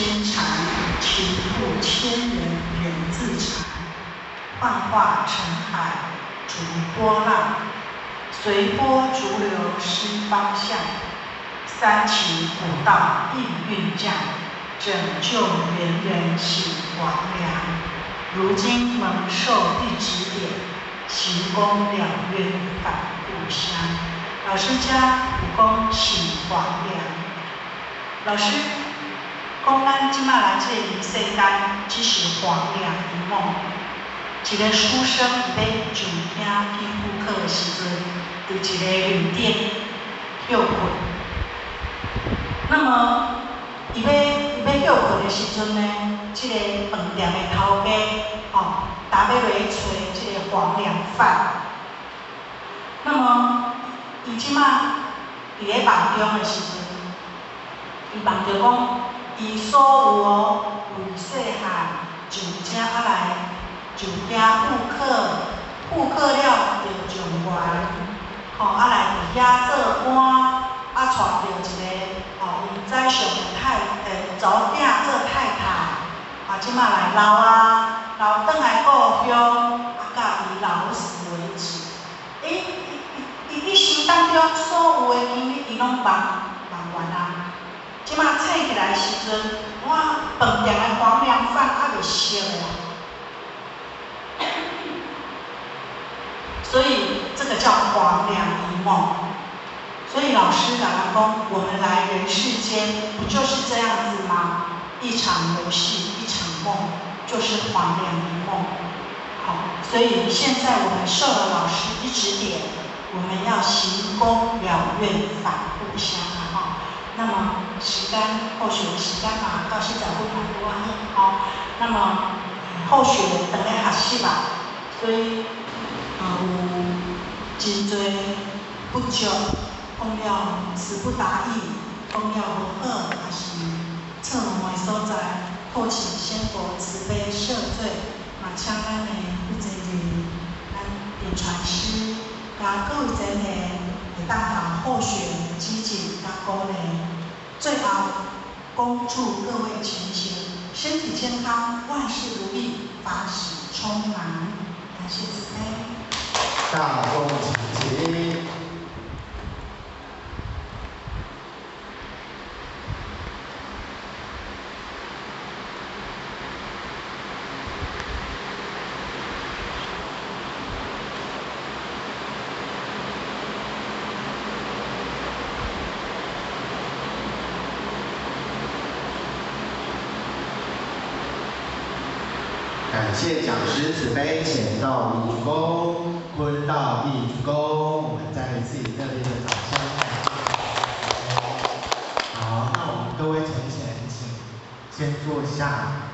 千禅，情不千人人自禅。幻化成海，逐波浪，随波逐流失方向。三秦古道应运将，拯救元人醒黄粱。如今蒙受一指点，行功了愿返故乡。老师家武功醒黄粱。老师讲咱即马来这个世间，只是黄粱一梦。一个书生伊要上京去赴课的时阵，伫一个旅店休困。那么伊要休困的时阵呢，这个饭店的头家打要来找这个黄粱饭。那么伊即马伫咧梦中的时阵，伊梦着讲，伊所有为细汉上京来。就惊赴课了着状元，来伫遐做官，娶着一个因宰相的祖囝做太太，即马来留转来故乡，甲伊老死为止。伊心当中所有的伊拢梦完啊！即马醒起来的时阵，饭店的黄粱饭未熟啦。所以这个叫黄粱一梦。所以老师甲咱讲，我们来人世间不就是这样子吗？一场游戏，一场梦，就是黄粱一梦。好，所以现在我们受了老师一指点，我们要行功了愿返故乡啊！那么时间后续的时间嘛，到现在不蛮多那么后续等来学习吧，所以。有真多不足，讲了词不达意，讲了无好，也是错误的所在，恳请先佛慈悲赦罪，嘛请咱的负责人，咱点传师，甲各位前人会当把后续积极甲鼓励，最后恭祝各位前贤身体健康，万事如意，法喜充满，感谢慈悲。大众请起。感谢讲师慈悲浅道义工。坤道义工，我们再一次以热烈的掌声。好，那我们各位前贤，请先坐下。